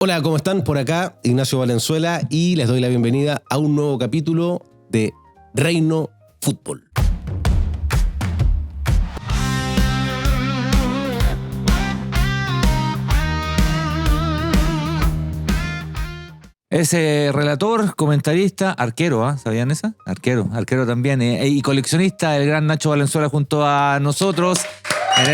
Hola, ¿cómo están? Por acá, Ignacio Valenzuela, y les doy la bienvenida a un nuevo capítulo de Reino Fútbol. Ese relator, comentarista, arquero, ¿sabían esa? Arquero también, y coleccionista, el gran Nacho Valenzuela junto a nosotros en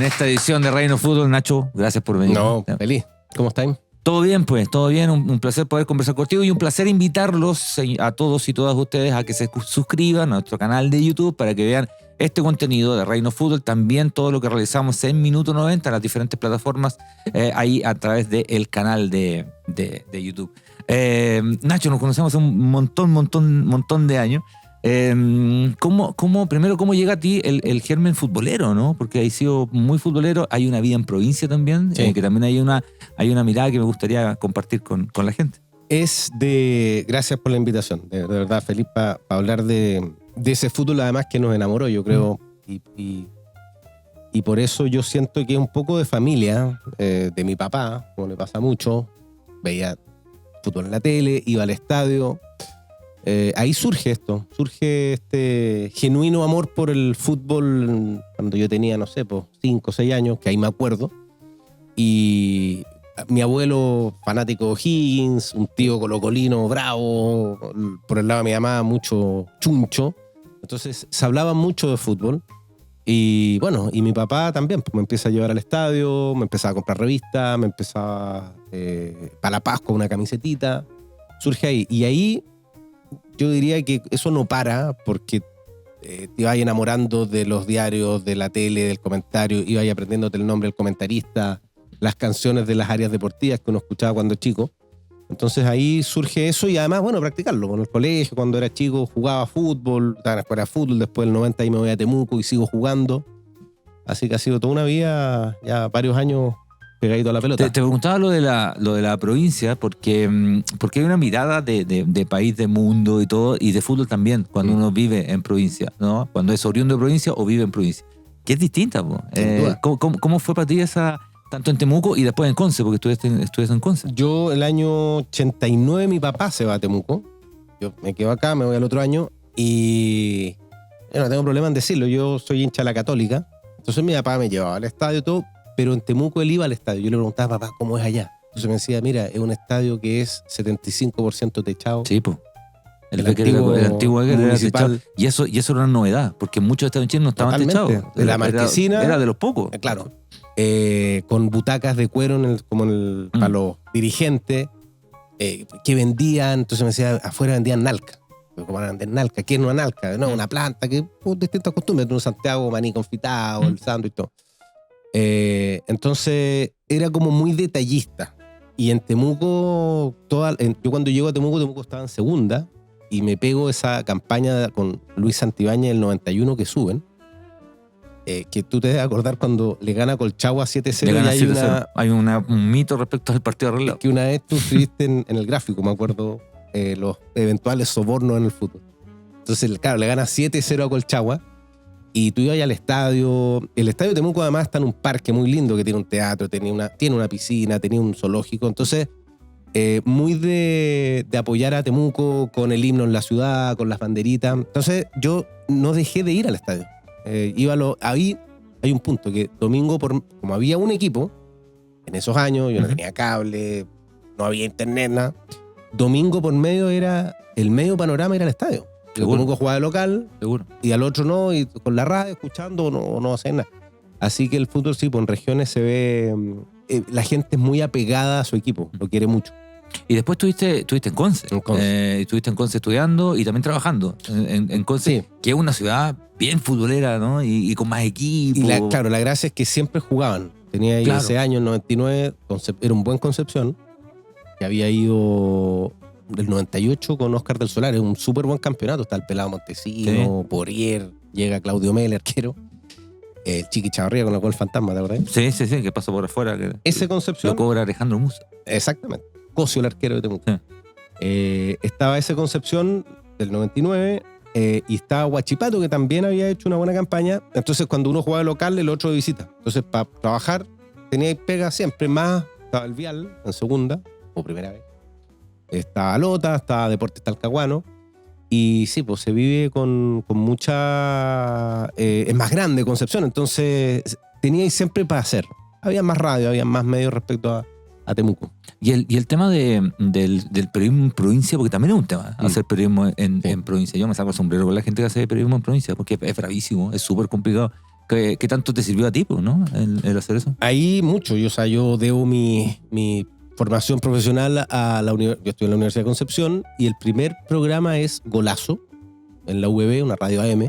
esta edición de Reino Fútbol. Nacho, gracias por venir. No, feliz. ¿Cómo están? Todo bien, pues, todo bien. Un placer poder conversar contigo y un placer invitarlos a todos y todas ustedes a que se suscriban a nuestro canal de YouTube para que vean este contenido de Reino Fútbol, también todo lo que realizamos en Minuto 90 en las diferentes plataformas, ahí a través del canal de YouTube. Nacho, nos conocemos hace un montón de años. ¿Cómo llega a ti el germen futbolero, ¿no? Porque has sido muy futbolero, hay una vida en provincia también, sí. Que también hay una mirada que me gustaría compartir con la gente. Gracias por la invitación, de verdad, feliz para hablar de ese fútbol, además, que nos enamoró, yo creo, y por eso yo siento que es un poco de familia, de mi papá, como le pasa mucho, veía fútbol en la tele, iba al estadio. Ahí surge este genuino amor por el fútbol cuando yo tenía, no sé, 5 o 6 años, que ahí me acuerdo. Y mi abuelo, fanático de O'Higgins, un tío colocolino bravo, por el lado de mi mamá, mucho chuncho. Entonces se hablaba mucho de fútbol. Y bueno, y mi papá también, pues me empieza a llevar al estadio, me empezaba a comprar revistas, me empezaba para la Pascua una camisetita. Surge ahí. Y ahí yo diría que eso no para, porque te vas enamorando de los diarios, de la tele, del comentario, ibas aprendiéndote el nombre del comentarista, las canciones de las áreas deportivas que uno escuchaba cuando chico. Entonces ahí surge eso y además, bueno, practicarlo. En el colegio, cuando era chico, jugaba fútbol, estaba en la escuela de fútbol, después del 90 ahí me voy a Temuco y sigo jugando. Así que ha sido toda una vida, ya varios años pegadito a la pelota. Te preguntaba lo de la provincia porque hay una mirada de país, de mundo y todo, y de fútbol también, cuando uno vive en provincia, ¿no? Cuando es oriundo de provincia o vive en provincia, que es distinta, po. ¿Cómo fue para ti esa, tanto en Temuco y después en Conce, porque estudiaste en Conce? Yo el año 89 mi papá se va a Temuco, yo me quedo acá, me voy al otro año y yo no tengo problema en decirlo, yo soy hincha de la Católica, entonces mi papá me llevaba al estadio y todo, pero en Temuco él iba al estadio. Yo le preguntaba, papá, ¿cómo es allá? Entonces me decía, mira, es un estadio que es 75% techado. Sí, pues. El municipal antiguo era techado. Y eso era una novedad, porque muchos estadios en Chile no estaban techados. La marquesina. Era de los pocos. Claro. Con butacas de cuero para los dirigentes, que vendían. Entonces me decía, afuera vendían nalca. ¿Cómo van a vender nalca? ¿Qué es una nalca? No, una planta, que distintas costumbres. En Santiago, maní confitado, el sándwich y todo. Entonces era como muy detallista. Y en Temuco, yo cuando llego a Temuco estaba en segunda y me pego esa campaña con Luis Santibáñez del 91 que suben, que tú te debes acordar cuando le gana Colchagua 7-0 y hay un mito respecto al partido arreglado. que una vez tú escribiste en el gráfico, me acuerdo, los eventuales sobornos en el fútbol. Entonces, claro, le gana 7-0 a Colchagua. Y tú ibas al estadio. El estadio de Temuco además está en un parque muy lindo que tiene un teatro, tiene una piscina, tenía un zoológico. Entonces, muy de apoyar a Temuco con el himno en la ciudad, con las banderitas. Entonces, yo no dejé de ir al estadio. Ahí hay un punto que domingo, como había un equipo, en esos años, yo no tenía cable, no había internet, nada. Domingo por medio el medio panorama era el estadio. Yo Temuco jugaba de local, seguro, y al otro no, y con la radio escuchando no hacen nada. Así que el fútbol sí, pues en regiones se ve, la gente es muy apegada a su equipo, lo quiere mucho. Y después estuviste en Conce. Estuviste en Conce estudiando y también trabajando en Conce, sí, que es una ciudad bien futbolera, ¿no? Y con más equipo. Y claro, la gracia es que siempre jugaban. Tenía ahí ese año, el 99, era un buen Concepción, que había ido del 98 con Oscar del Solar, es un súper buen campeonato. Está el Pelado Montesino, sí, Porier, llega Claudio Mele, arquero, el Chiqui Chavarría con la Gol Fantasma, ¿te acordás? Sí, que pasó por afuera. Ese Concepción lo cobra Alejandro Musa. Exactamente. Cosio, el arquero de Temuco. Sí. Estaba ese Concepción del 99, y estaba Huachipato, que también había hecho una buena campaña. Entonces, cuando uno jugaba local, el otro de visita. Entonces, para trabajar, teníais pega siempre más. Estaba el Vial en segunda, o primera vez. Estaba Lota, estaba Deportes Talcahuano. Y sí, pues se vive con mucha... es más grande Concepción, entonces teníais siempre para hacer. Había más radio, había más medios respecto a Temuco. Y el tema del periodismo en provincia, porque también es un tema, hacer periodismo en provincia. Yo me saco el sombrero con la gente que hace periodismo en provincia, porque es bravísimo, es súper complicado. ¿Qué tanto te sirvió a ti, pues, no? El hacer eso. Ahí mucho. Yo debo mi formación profesional a yo estoy en la Universidad de Concepción y el primer programa es Golazo, en la UBB, una radio AM,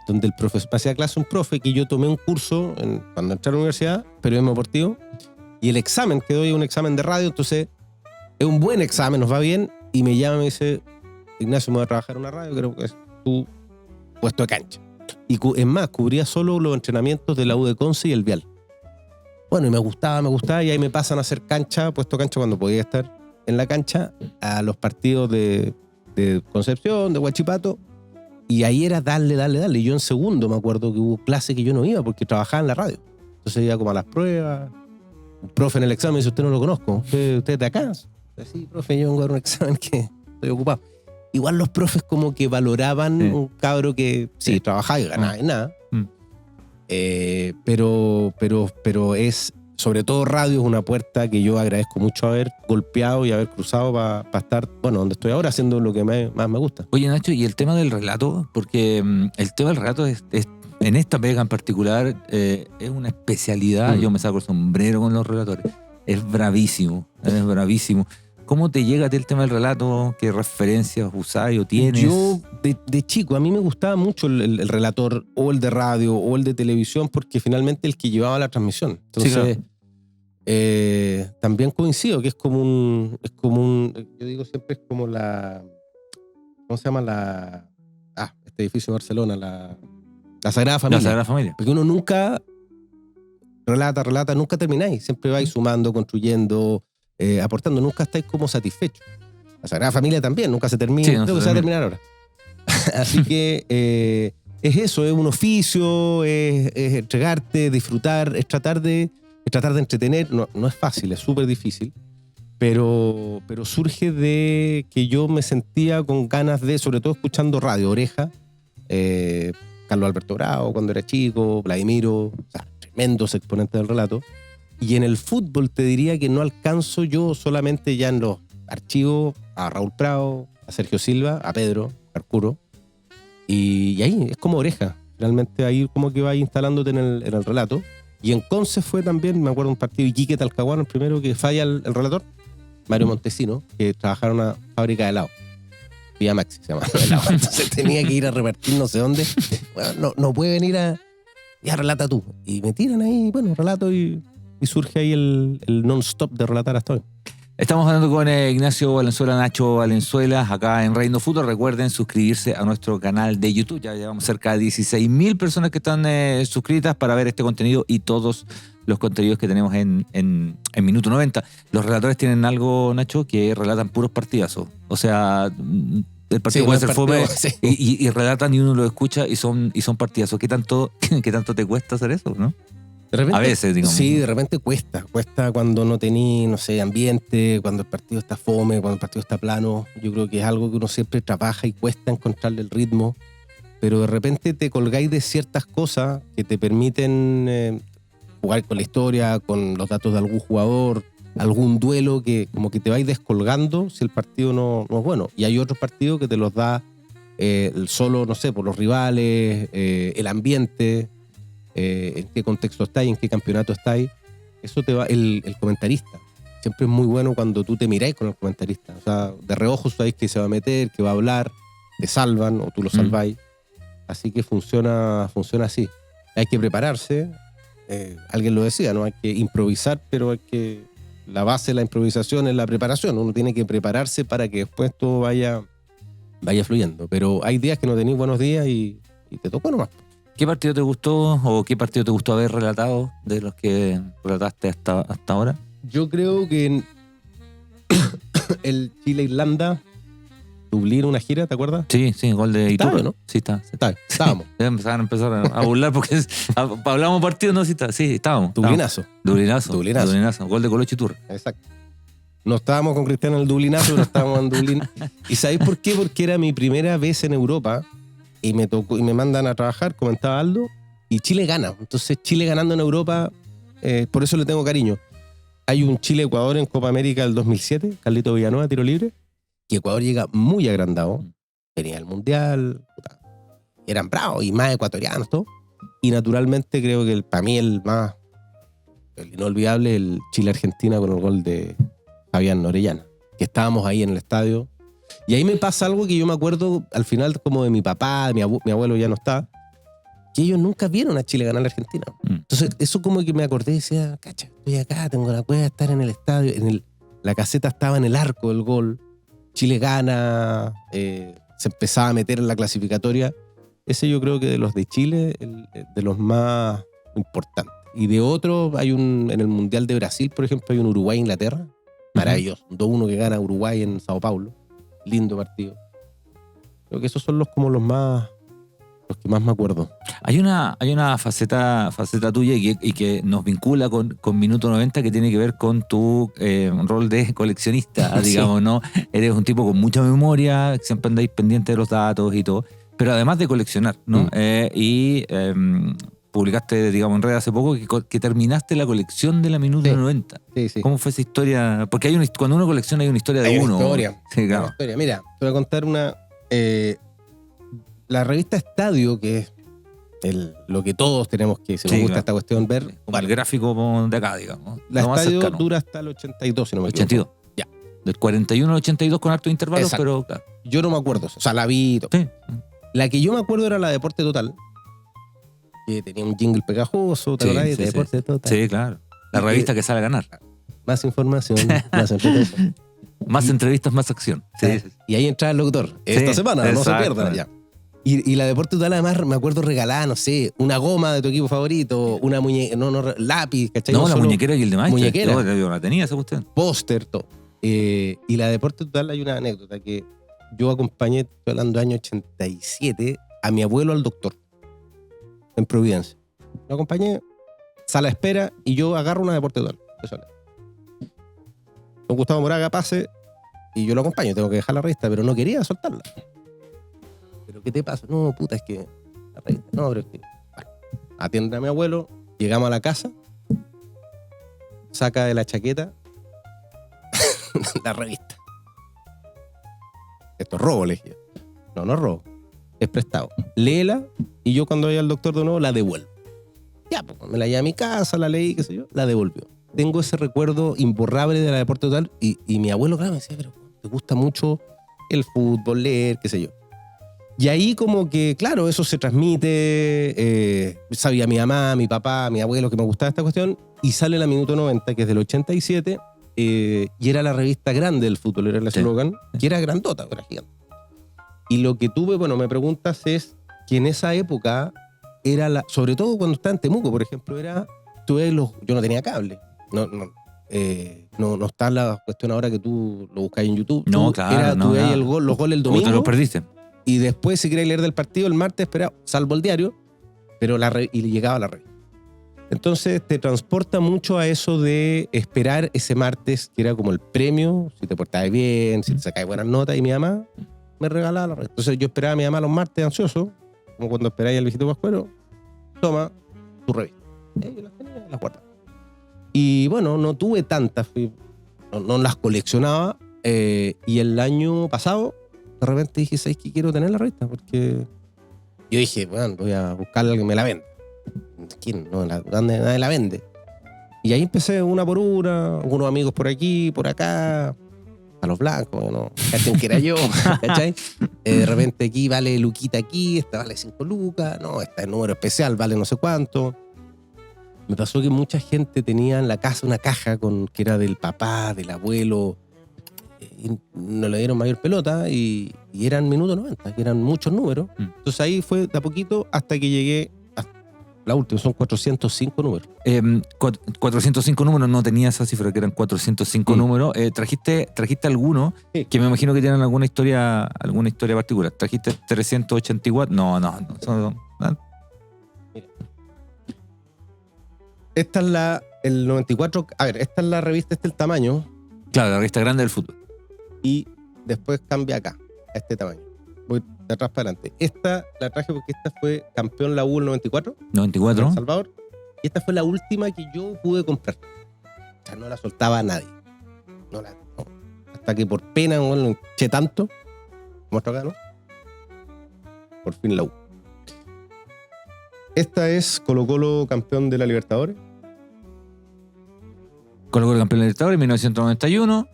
donde el profesor me hacía clase un profe que yo tomé un curso cuando entré a la universidad, periodismo deportivo, y el examen que doy es un examen de radio, entonces es un buen examen, nos va bien, y me llama y me dice, Ignacio, me voy a trabajar en una radio, creo que es tu puesto de cancha. Y es más, cubría solo los entrenamientos de la U de Conce y el Vial. Bueno, y me gustaba, y ahí me pasan a hacer cancha, puesto cancha cuando podía estar en la cancha, a los partidos de Concepción, de Huachipato, y ahí era darle. Y yo en segundo me acuerdo que hubo clases que yo no iba porque trabajaba en la radio. Entonces iba como a las pruebas, un profe en el examen dice, usted no lo conozco, usted es de acá. Sí, profe, yo vengo a dar un examen que estoy ocupado. Igual los profes como que valoraban un cabro que sí, trabajaba y ganaba y nada. Pero es, sobre todo radio, es una puerta que yo agradezco mucho haber golpeado y haber cruzado para estar, bueno, donde estoy ahora, haciendo lo que más me gusta. Oye, Nacho, y el tema del relato, porque el tema del relato es en esta pega en particular es una especialidad. Yo me saco el sombrero con los relatores. Es bravísimo. ¿Cómo te llega a ti el tema del relato? ¿Qué referencias usáis o tienes? Yo, de chico, a mí me gustaba mucho el relator, o el de radio, o el de televisión, porque finalmente el que llevaba la transmisión. Entonces, sí, claro. También coincido que es como un, yo digo siempre es como ¿cómo se llama este edificio de Barcelona? La Sagrada Familia. La Sagrada Familia. Porque uno nunca relata, nunca termináis. Siempre vais sumando, construyendo, aportando, nunca estáis como satisfechos. La Sagrada Familia también, nunca se termina. Sí, creo que se va a terminar ahora. Así que es eso, es un oficio, es entregarte, disfrutar, es tratar de entretener. No es fácil, es súper difícil, pero surge de que yo me sentía con ganas de, sobre todo escuchando radio, Oreja, Carlos Alberto Bravo cuando era chico, Vladimiro, o sea, tremendos exponentes del relato. Y en el fútbol te diría que no alcanzo yo solamente ya en los archivos a Raúl Prado, a Sergio Silva, a Pedro Carcuro. Y ahí es como Oreja. Realmente ahí como que vas instalándote en el relato. Y en Conce fue también, me acuerdo, un partido Iquique Talcahuano, el primero que falla el relator, Mario Montesino, que trabajaba en una fábrica de helado. Vía Maxi se llama helado. Entonces tenía que ir a repartir no sé dónde. Bueno, no puede venir ya relata tú. Y me tiran ahí, bueno, relato y surge ahí el non-stop de relatar hasta hoy. Estamos hablando con Ignacio Valenzuela, Nacho Valenzuela, acá en Reino Fútbol. Recuerden suscribirse a nuestro canal de YouTube. Ya llevamos cerca de 16.000 personas que están suscritas para ver este contenido y todos los contenidos que tenemos en Minuto 90. Los relatores tienen algo, Nacho, que relatan puros partidazos. O sea, el partido puede ser fome y relatan y uno lo escucha y son partidazos. ¿Qué tanto te cuesta hacer eso, no? De repente, a veces, digamos. Sí, de repente cuesta cuando no tenés, no sé, ambiente, cuando el partido está fome, cuando el partido está plano. Yo creo que es algo que uno siempre trabaja y cuesta encontrarle el ritmo, pero de repente te colgáis de ciertas cosas que te permiten jugar con la historia, con los datos de algún jugador, algún duelo que como que te vais descolgando si el partido no es bueno. Y hay otros partidos que te los da solo, no sé, por los rivales, el ambiente, en qué contexto estáis, en qué campeonato estáis. Eso te va, el comentarista. Siempre es muy bueno cuando tú te miráis con el comentarista. O sea, de reojo sabéis que se va a meter, que va a hablar, te salvan o tú lo salváis. Así que funciona así. Hay que prepararse. Alguien lo decía, ¿no? Hay que improvisar, pero la base de la improvisación es la preparación. Uno tiene que prepararse para que después todo vaya fluyendo. Pero hay días que no tenéis buenos días y te tocó nomás. ¿Qué partido te gustó o qué partido te gustó haber relatado de los que relataste hasta ahora? Yo creo que el Chile-Irlanda Dublín, una gira, ¿te acuerdas? Sí, gol de Iturra. Estaba, ¿no? Sí, está. Estábamos. Ya empezaron a empezar a burlar porque hablamos partido, no, sí, estábamos. Dublinazo. Dublinazo. Gol de Colocho Iturra. Exacto. No estábamos con Cristiano en el Dublinazo, pero estábamos en Dublín. ¿Y sabéis por qué? Porque era mi primera vez en Europa y me tocó y me mandan a trabajar, comentaba Aldo, y Chile gana. Entonces, Chile ganando en Europa, por eso le tengo cariño. Hay un Chile-Ecuador en Copa América del 2007, Carlito Villanueva, tiro libre, y Ecuador llega muy agrandado. Venía el Mundial, eran bravos y más ecuatorianos, todo. Y naturalmente creo que para mí el inolvidable, el Chile-Argentina con el gol de Fabián Orellana, que estábamos ahí en el estadio. Y ahí me pasa algo que yo me acuerdo al final como de mi papá, de mi abuelo ya no está, que ellos nunca vieron a Chile ganar a Argentina. Entonces eso como que me acordé y decía, cacha, estoy acá, tengo la cueva de estar en el estadio, la caseta estaba en el arco del gol, Chile gana, se empezaba a meter en la clasificatoria. Ese yo creo que de los de Chile, de los más importantes. Y de otros, en el Mundial de Brasil, por ejemplo, hay un Uruguay-Inglaterra, maravilloso, 2-1 que gana Uruguay en Sao Paulo, lindo partido. Creo que esos son los que más me acuerdo. Hay una faceta tuya y que nos vincula con Minuto 90, que tiene que ver con tu rol de coleccionista, digamos, sí. ¿No? Eres un tipo con mucha memoria, siempre andáis pendiente de los datos y todo, pero además de coleccionar, ¿no? Publicaste, digamos, en red hace poco que terminaste la colección de la Minuto 90. Sí. ¿Cómo fue esa historia? Porque cuando uno colecciona hay una historia de uno. Historia. Sí, claro. Una historia. Mira, te voy a contar una... la revista Estadio, que es lo que todos tenemos que, si nos gusta esta cuestión, ver. Como el gráfico de acá, digamos. La Estadio dura hasta el 82, si no me equivoco. 82. Ya. Del 41 al 82 con hartos intervalos, exacto. Pero claro. Yo no me acuerdo, o sea, la vi. Sí. La que yo me acuerdo era la Deporte Total, que tenía un jingle pegajoso, ¿te acordás? De Deporte Total. Sí, claro. La revista que sale a ganar. Más información, más entretenimiento. Más entrevistas, más acción. Sí. Y ahí entraba el locutor. Esta semana, exacto. No se pierdan ya. Y la Deporte Total, además, me acuerdo regalada, no sé, una goma de tu equipo favorito, una lápiz, ¿cachai? No, la muñequera y el demás. Muñequera. Yo la tenía esa cuestión. Póster, todo. Y la Deporte Total, hay una anécdota que yo acompañé, estoy hablando del año 87, a mi abuelo al doctor, en Providencia. Lo acompañé, sala de espera, y yo agarro una Deporte Total. Don Gustavo Moraga pase, y yo lo acompaño, tengo que dejar la revista, pero no quería soltarla. ¿Pero qué te pasa? No, puta, es que la revista, no, pero es que... Bueno, atiende a mi abuelo, llegamos a la casa, saca de la chaqueta la revista. Esto es robo, le dije. No es robo, es prestado. Léela, y yo cuando vaya al doctor de nuevo la devuelvo. Ya, pues me la llevé a mi casa, la leí, qué sé yo, la devolvió. Tengo ese recuerdo imborrable de la Deporte Total, y mi abuelo, claro, me decía, pero te gusta mucho el fútbol, leer, qué sé yo. Y ahí como que, claro, eso se transmite, sabía mi mamá, mi papá, mi abuelo que me gustaba esta cuestión, y sale la Minuto 90, que es del 87, y era la revista grande del fútbol, era el eslogan, que era grandota, era gigante. Y lo que tuve, bueno, me preguntas, es que en esa época era sobre todo cuando estaba en Temuco, por ejemplo, yo no tenía cable, no está la cuestión ahora que tú lo buscas en YouTube. No, claro, tú veías los goles el domingo. ¿Cómo te los perdiste? Y después, si querías leer del partido, el martes esperaba, salvo el diario, pero y llegaba la revista. Entonces te transporta mucho a eso de esperar ese martes, que era como el premio, si te portabas bien, si te sacabas buenas notas, y mi mamá me regalaba la revista. Entonces yo esperaba a mi mamá los martes ansioso, como cuando esperáis al viejito Pascuero, toma tu revista. Yo las tenía, las guardaba. Y bueno, no tuve tantas, no las coleccionaba, y el año pasado de repente dije, ¿sabes qué? Quiero tener la revista, porque yo dije, bueno, voy a buscarle a alguien que me la venda. ¿Quién? No, nadie la vende. Y ahí empecé una por una, algunos amigos por aquí, por acá, a los blancos, ¿no? ¿Cachai? Que era yo, ¿cachai? De repente aquí vale luquita aquí, esta vale 5 lucas, no, esta es número especial, vale no sé cuánto. Me pasó que mucha gente tenía en la casa una caja que era del papá, del abuelo, y no le dieron mayor pelota, y eran Minuto 90, que eran muchos números. Entonces ahí fue de a poquito hasta que llegué a La última, son 405 números. 405 números, no tenía esa cifra, que eran 405 números. ¿Trajiste alguno? Sí. Que me imagino que tienen alguna historia particular. ¿Trajiste 384? No. Esta es el 94. A ver, esta es la revista, este es el tamaño. Claro, la revista grande del fútbol. Y después cambia acá, a este tamaño. Voy de atrás para adelante. Esta la traje porque esta fue campeón la U el 94. 94. En El Salvador. Y esta fue la última que yo pude comprar. O sea, no la soltaba a nadie. No. Hasta que por pena, bueno, lo eché tanto. Muestro acá, ¿no? Por fin la U. Esta es Colo-Colo campeón de la Libertadores. Colo-Colo campeón de la Libertadores en 1991.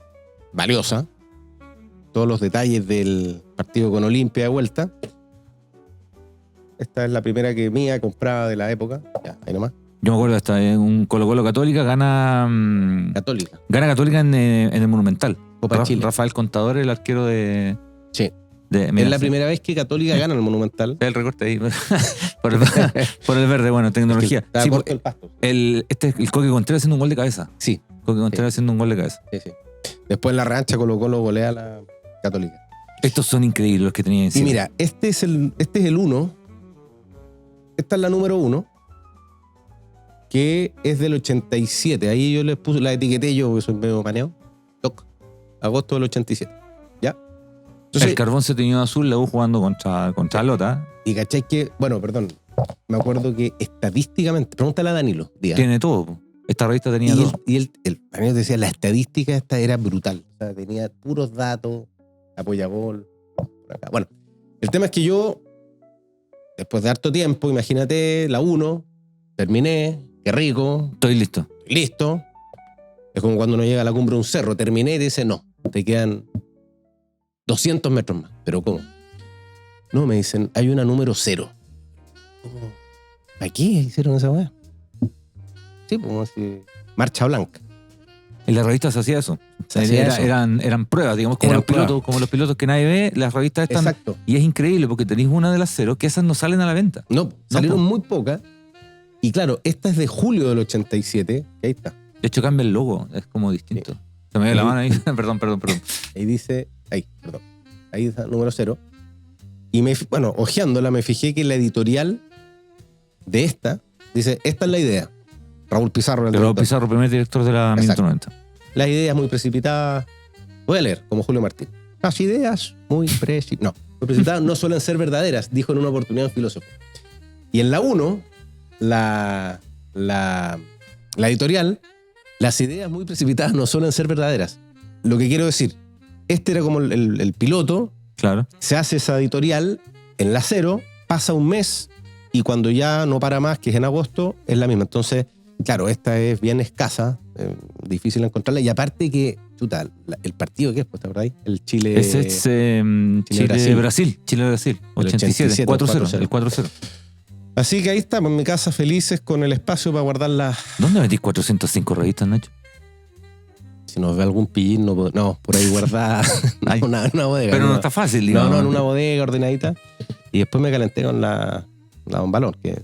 Valiosa. Todos los detalles del partido con Olimpia de vuelta. Esta es la primera que mía compraba de la época. Ya, ahí nomás. Yo me acuerdo, hasta un Colo-Colo Católica gana Católica. Gana Católica en el Monumental. Copa Chile. Rafael Contador, el arquero de... Sí. Mira, es la primera vez que Católica gana el Monumental. El recorte ahí. por el verde, bueno, tecnología. Sí, porque el pasto. el Coque Contreras haciendo un gol de cabeza. Sí. Coque Contreras haciendo un gol de cabeza. Sí. Después en la revancha Colo-Colo golea a la Católica. Estos son increíbles los que tenía encima. Y mira, este es el 1. Esta es la número 1. Que es del 87. Ahí yo les puse, la etiqueté yo, porque soy medio maneado. Agosto del 87. ¿Ya? Entonces, el carbón se teñió azul, la U jugando contra Lota. Y cachai que, bueno, perdón. Me acuerdo que estadísticamente, pregúntale a Danilo Díaz. Tiene todo. Esta revista tenía todo. Y el Danilo decía, la estadística esta era brutal. O sea, tenía puros datos, apoyagol. Bueno, el tema es que yo, después de harto tiempo, imagínate, la 1, terminé, qué rico. Estoy listo. Listo. Es como cuando uno llega a la cumbre de un cerro, terminé y dice, no, te quedan 200 metros más. ¿Pero cómo? No, me dicen, hay una número 0. ¿Para qué hicieron esa weá? Sí, pues como si... Marcha blanca. En las revistas se hacía eso. Eran pruebas, digamos, como los pilotos que nadie ve, las revistas están. Exacto. Y es increíble porque tenéis una de las 0 que esas no salen a la venta. No, salieron muy pocas. Y claro, esta es de julio del 87, que ahí está. De hecho, cambia el logo, es como distinto. Sí. Se me dio la mano ahí. perdón. Ahí dice, ahí está, número 0. Y hojeándola, me fijé que la editorial de esta dice, esta es la idea. Raúl Pizarro. Raúl Pizarro, primer director de la Minuto 90. Las ideas muy precipitadas. Voy a leer, como Julio Martín. Las ideas muy precipitadas no suelen ser verdaderas, dijo en una oportunidad un filósofo. Y en la 1, la editorial, las ideas muy precipitadas no suelen ser verdaderas. Lo que quiero decir, este era como el piloto. Claro. Se hace esa editorial en la 0, pasa un mes y cuando ya no para más, que es en agosto, es la misma. Entonces, claro, esta es bien escasa, difícil encontrarla. Y aparte que, el partido que es, pues, ¿verdad? El Chile... Ese es Chile-Brasil. Chile-Brasil. 87. 4-0. El 4-0. Así que ahí estamos, en mi casa, felices con el espacio para guardarla. ¿Dónde metís 405 revistas, Nacho? Si nos ve algún pillín, no, por ahí guardada una bodega. Pero no está fácil, digamos. No, en una bodega ordenadita. Y después me calenté con la Don Balón, que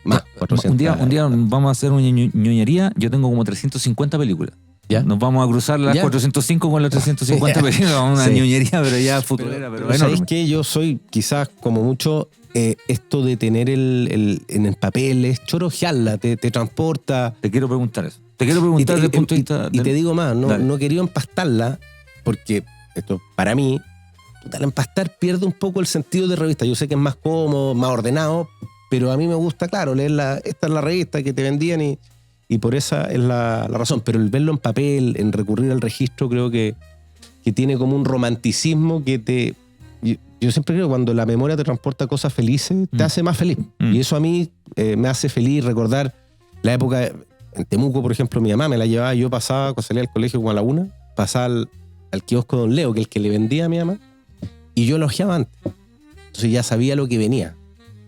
más 400. Un día vamos a hacer una ñoñería. Yo tengo como 350 películas. ¿Ya? Nos vamos a cruzar las 405 con las 350 películas. Vamos a una ñoñería, pero ya futurera. Pero ¿sabéis que yo soy quizás como mucho... esto de tener en el papel es chorojearla, te transporta. Te quiero preguntar eso. Desde el punto de vista... Y te digo más, no quería empastarla, porque esto para mí, al empastar pierde un poco el sentido de revista. Yo sé que es más cómodo, más ordenado, pero a mí me gusta, claro, leerla. Esta es la revista que te vendían y por esa es la razón. Pero el verlo en papel, en recurrir al registro, creo que tiene como un romanticismo que te... Yo siempre creo que cuando la memoria te transporta cosas felices, te hace más feliz. Y eso a mí me hace feliz recordar la época... En Temuco, por ejemplo, mi mamá me la llevaba, yo pasaba, cuando salía al colegio como a la 1, pasaba al kiosco de Don Leo, que es el que le vendía a mi mamá, y yo lo ojeaba antes. Entonces ya sabía lo que venía.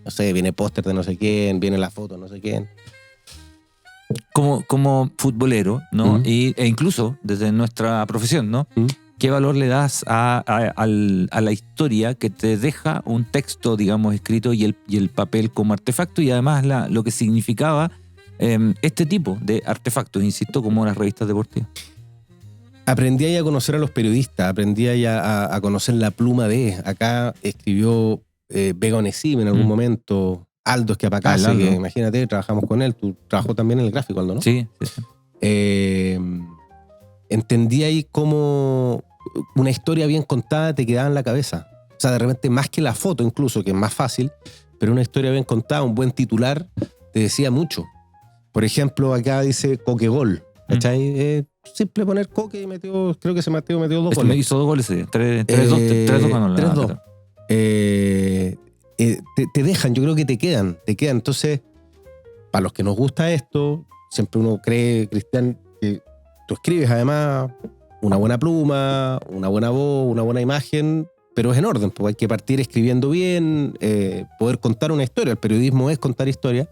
No sé, viene póster de no sé quién, viene la foto de no sé quién. Como futbolero, ¿no? E incluso desde nuestra profesión, ¿no? ¿qué valor le das a la historia que te deja un texto, digamos, escrito y el papel como artefacto, y además lo que significaba este tipo de artefactos, insisto, como las revistas deportivas? Aprendí ahí a conocer a los periodistas, aprendí ahí a conocer la pluma de... Acá escribió Vega Onesime en algún momento, Aldo Esquiapacase, que imagínate, trabajamos con él. Tú trabajó también en el gráfico, Aldo, ¿no? Sí. Entendí ahí cómo una historia bien contada te quedaba en la cabeza. O sea, de repente, más que la foto incluso, que es más fácil, pero una historia bien contada, un buen titular, te decía mucho. Por ejemplo, acá dice Coque-gol, ¿cachai? Simple poner Coque y metió, creo que Mateo metió 2 goles. Me hizo 2 goles, sí. 3-2 ganó. 3-2. Te dejan, yo creo que te quedan. Entonces, para los que nos gusta esto, siempre uno cree, Cristian, que tú escribes además una buena pluma, una buena voz, una buena imagen, pero es en orden, porque hay que partir escribiendo bien, poder contar una historia. El periodismo es contar historia.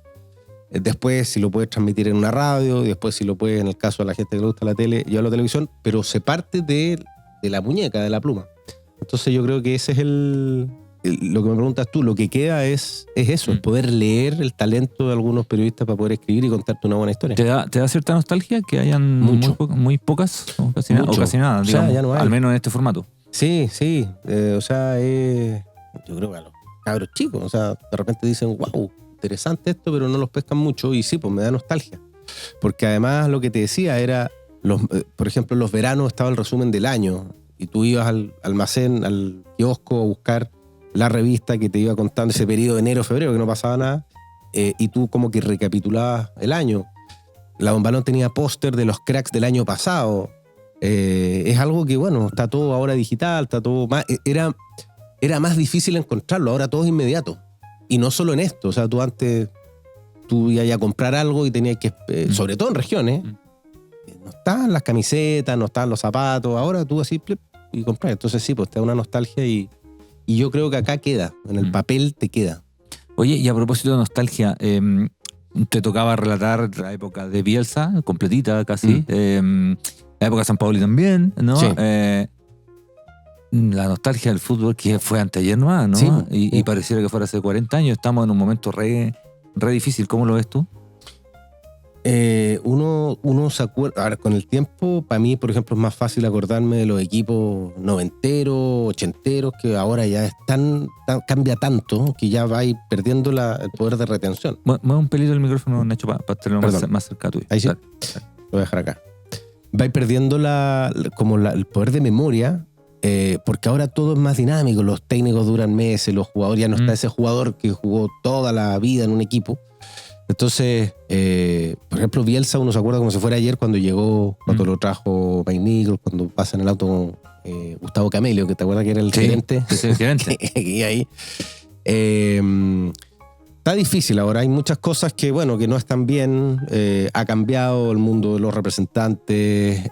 Después, si lo puedes transmitir en una radio, después, si lo puedes, en el caso de la gente que le gusta la tele, llevarlo a la televisión, pero se parte de la muñeca, de la pluma. Entonces, yo creo que ese es lo que me preguntas tú. Lo que queda es eso, es poder leer el talento de algunos periodistas para poder escribir y contarte una buena historia. ¿Te da cierta nostalgia que hayan muy pocas o casi nada, digamos, o sea, ya no hay. Al menos en este formato? Sí. O sea, yo creo que a los cabros chicos, o sea, de repente dicen, wow, interesante esto, pero no los pescan mucho, y sí, pues me da nostalgia. Porque además lo que te decía era, por ejemplo, en los veranos estaba el resumen del año, y tú ibas al almacén, al kiosco a buscar la revista que te iba contando ese periodo de enero-febrero que no pasaba nada, y tú como que recapitulabas el año. La Bombalón tenía póster de los cracks del año pasado. Es algo que, bueno, está todo ahora digital, está todo más... Era más difícil encontrarlo, ahora todo es inmediato. Y no solo en esto, o sea, tú ibas a comprar algo y tenías que, sobre todo en regiones, no estaban las camisetas, no estaban los zapatos, ahora tú así y compras. Entonces sí, pues te da una nostalgia y yo creo que acá queda, en el papel te queda. Oye, y a propósito de nostalgia, te tocaba relatar la época de Bielsa, completita casi, la época de San Paoli también, ¿no? Sí. La nostalgia del fútbol que fue anteayer nomás, ¿no? Sí, y pareciera que fuera hace 40 años. Estamos en un momento re difícil. ¿Cómo lo ves tú? Uno se acuerda... Ahora, con el tiempo, para mí, por ejemplo, es más fácil acordarme de los equipos noventeros, ochenteros, que ahora ya cambia tanto que ya va perdiendo el poder de retención. Mueve un pelito el micrófono, Nacho, para tenerlo más cerca tuyo. Ahí sí. Lo voy a dejar acá. Va perdiendo el poder de memoria. Porque ahora todo es más dinámico, los técnicos duran meses, los jugadores, ya no está ese jugador que jugó toda la vida en un equipo. Entonces, por ejemplo, Bielsa, uno se acuerda como si fuera ayer cuando llegó, cuando lo trajo Mike Nichols, cuando pasa en el auto con Gustavo Camelio, que te acuerdas que era el gerente. Sí, el gerente. Y ahí está difícil ahora, hay muchas cosas que, bueno, que no están bien, ha cambiado el mundo de los representantes,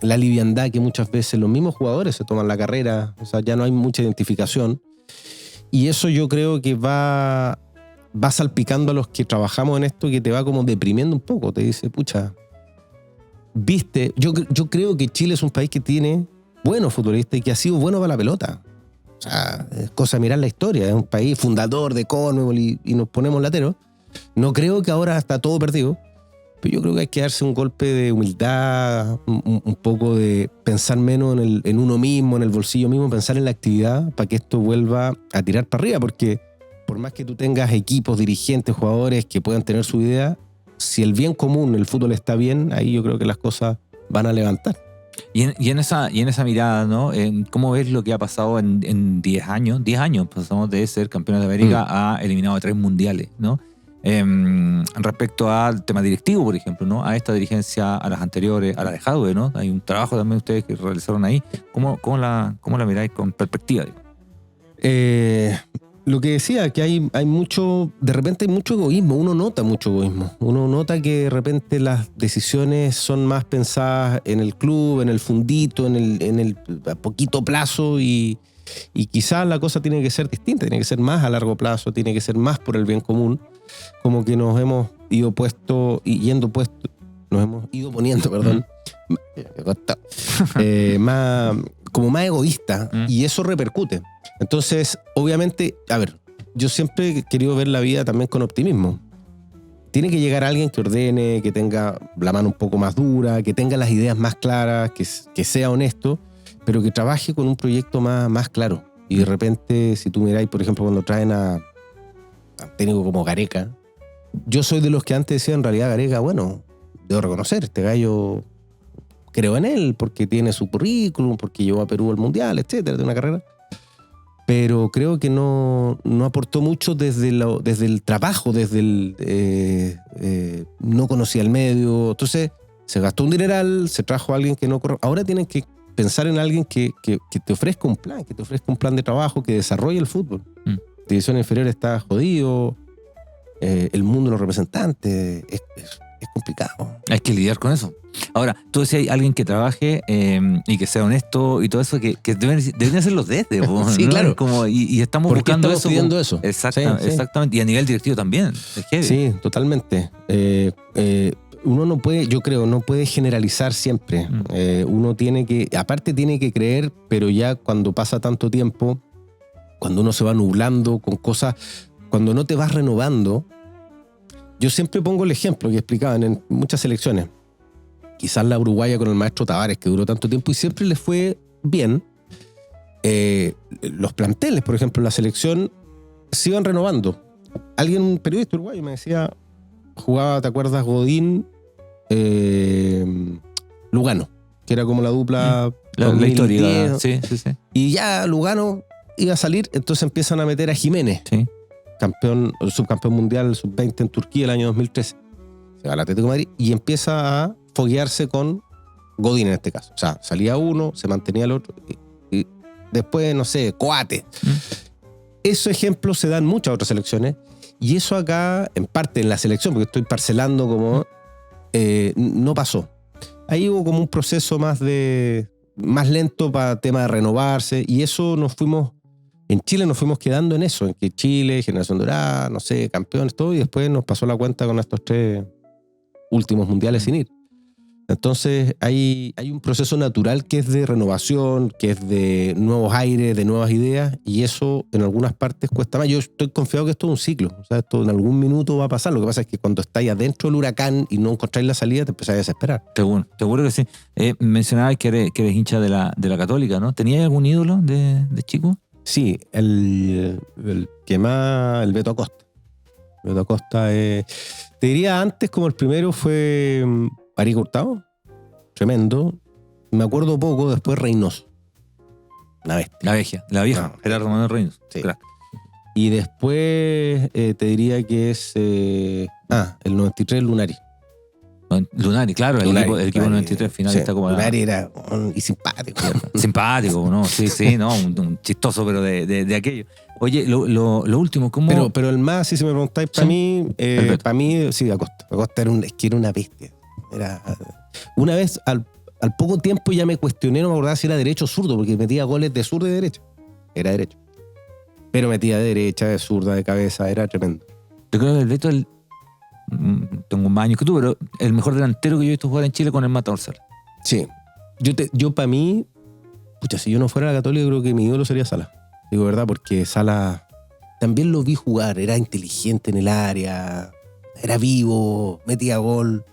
la liviandad que muchas veces los mismos jugadores se toman la carrera, o sea, ya no hay mucha identificación, y eso yo creo que va salpicando a los que trabajamos en esto, que te va como deprimiendo un poco, te dice, pucha, viste, yo creo que Chile es un país que tiene buenos futbolistas y que ha sido bueno para la pelota. O sea, es cosa de mirar la historia. Es un país fundador de Conmebol y nos ponemos lateros. No creo que ahora está todo perdido, pero yo creo que hay que darse un golpe de humildad, un poco de pensar menos en uno mismo, en el bolsillo mismo, pensar en la actividad para que esto vuelva a tirar para arriba, porque por más que tú tengas equipos, dirigentes, jugadores que puedan tener su idea, si el bien común, el fútbol está bien, ahí yo creo que las cosas van a levantar. Y en esa mirada, ¿no? ¿Cómo ves lo que ha pasado en 10 años? 10 años pasamos de ser campeones de América a eliminado de 3 mundiales, ¿no? Respecto al tema directivo, por ejemplo, ¿no? A esta dirigencia, a las anteriores, a la de Jadwe, ¿no? Hay un trabajo también ustedes que realizaron ahí. ¿Cómo la miráis con perspectiva? Lo que decía, que hay mucho, de repente hay mucho egoísmo, uno nota mucho egoísmo, uno nota que de repente las decisiones son más pensadas en el club, en el fundito, en el a poquito plazo y quizás la cosa tiene que ser distinta, tiene que ser más a largo plazo, tiene que ser más por el bien común, como que nos hemos ido poniendo, perdón, como más egoísta, y eso repercute. Entonces, obviamente, a ver, yo siempre he querido ver la vida también con optimismo. Tiene que llegar alguien que ordene, que tenga la mano un poco más dura, que tenga las ideas más claras, que sea honesto, pero que trabaje con un proyecto más claro. Y de repente, si tú miráis, por ejemplo, cuando traen a técnico como Gareca, yo soy de los que antes decían, en realidad, Gareca, bueno, debo reconocer, este gallo, creo en él, porque tiene su currículum, porque llevó a Perú al Mundial, etcétera, de una carrera. Pero creo que no aportó mucho desde el trabajo, no conocía el medio. Entonces, se gastó un dineral, se trajo a alguien que no... Ahora tienen que pensar en alguien que te ofrezca un plan, que te ofrezca un plan de trabajo, que desarrolle el fútbol. División inferior está jodido, el mundo de los representantes es complicado. Hay que lidiar con eso. Ahora, tú decías alguien que trabaje y que sea honesto y todo eso, que deben ser los desde. Sí, ¿no? claro. Y estamos buscando eso. Pidiendo eso. Exactamente. Y a nivel directivo también. Es heavy. Sí, totalmente. Uno no puede, yo creo, no puede generalizar siempre. Uno tiene que creer, pero ya cuando pasa tanto tiempo, cuando uno se va nublando con cosas, cuando no te vas renovando. Yo siempre pongo el ejemplo que explicaban en muchas selecciones. Quizás la uruguaya con el maestro Tavares, que duró tanto tiempo y siempre les fue bien. Los planteles, por ejemplo, en la selección se iban renovando. Un periodista uruguayo me decía, jugaba, ¿te acuerdas? Godín, Lugano, que era como la dupla... La historia. Sí. Y ya Lugano iba a salir, entonces empiezan a meter a Jiménez. Sí. Subcampeón mundial sub-20 en Turquía el año 2013. Se va al Atlético de Madrid y empieza a foguearse con Godín en este caso. O sea, salía uno, se mantenía el otro y después, no sé, Coate. Esos ejemplos se dan en muchas otras selecciones y eso acá, en parte en la selección, porque estoy parcelando como no pasó. Ahí hubo como un proceso más lento para tema de renovarse y eso en Chile nos fuimos quedando en eso, en que Chile, Generación Dorada, no sé, campeones, todo, y después nos pasó la cuenta con estos 3 últimos mundiales sin ir. Entonces hay un proceso natural que es de renovación, que es de nuevos aires, de nuevas ideas, y eso en algunas partes cuesta más. Yo estoy confiado que esto es un ciclo, o sea, esto en algún minuto va a pasar. Lo que pasa es que cuando estáis adentro del huracán y no encontráis la salida, te empezáis a desesperar. Seguro que sí. Mencionabas que eres hincha de la Católica, ¿no? ¿Tenías algún ídolo de chico? Sí, el Beto Acosta. Beto Acosta, te diría antes como el primero fue Arico Hurtado, tremendo. Me acuerdo poco, después Reynoso. Una bestia. La vieja, Gerardo Manuel Reynoso. Sí. Claro. Y después te diría que es el 93 Lunari. Lunari, claro, el equipo 93 finalista, sí, como Lunari era y simpático. Simpático, ¿no? Sí, no, un chistoso, pero de aquello. Oye, lo último, ¿cómo? Pero el más, si me preguntáis, para mí, sí, Acosta. Acosta era una bestia. Una vez, al poco tiempo ya me cuestioné, no me acordaba si era derecho o zurdo, porque metía goles de zurda y de derecha. Era derecho. Pero metía de derecha, de zurda, de cabeza, era tremendo. Yo creo que el Beto tengo más años que tú, pero el mejor delantero que yo he visto jugar en Chile con el Mata Orsal. Sí. Yo para mí, si yo no fuera a la Católica, creo que mi ídolo sería Sala. Digo verdad, porque Sala también lo vi jugar, era inteligente en el área, era vivo, metía gol,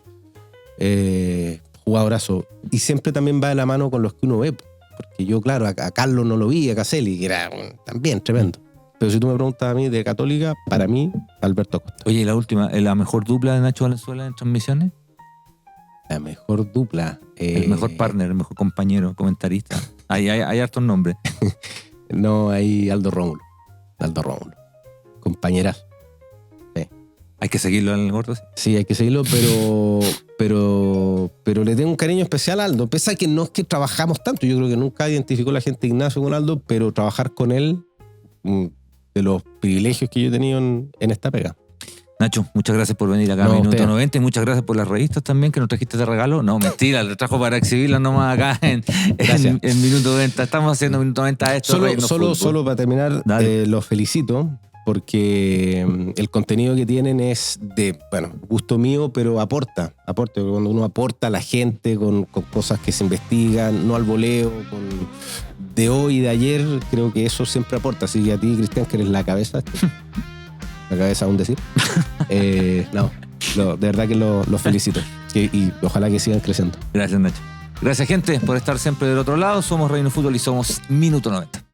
jugadorazo. Y siempre también va de la mano con los que uno ve, porque yo, claro, a Carlos no lo vi, a Caselli, que era también tremendo. Pero si tú me preguntas a mí de Católica, para mí, Alberto Acosta. Oye, la última, ¿la mejor dupla de Nacho Valenzuela en transmisiones? La mejor dupla. El mejor partner, el mejor compañero, comentarista. Hay hartos nombres. No, hay Aldo Rómulo. Compañeras. Sí. Hay que seguirlo al gordo. Sí, hay que seguirlo, pero le tengo un cariño especial a Aldo. Pese a que no es que trabajamos tanto. Yo creo que nunca identificó la gente Ignacio con Aldo, pero trabajar con él, de los privilegios que yo he tenido en esta pega. Nacho, muchas gracias por venir acá a Minuto 90 y muchas gracias por las revistas también que nos trajiste de regalo. No, mentira, las trajo para exhibirlas nomás acá en Minuto 90. Estamos haciendo Minuto 90 esto. Solo para terminar, los felicito porque el contenido que tienen es de, bueno, gusto mío, pero aporta. Cuando uno aporta a la gente con cosas que se investigan, no al voleo, de hoy y de ayer, creo que eso siempre aporta. Así que a ti, Cristian, que eres la cabeza, la cabeza aún decir, de verdad que los felicito. Y ojalá que sigan creciendo. Gracias, Nacho. Gracias, gente, por estar siempre del otro lado. Somos Reino Fútbol y somos Minuto 90.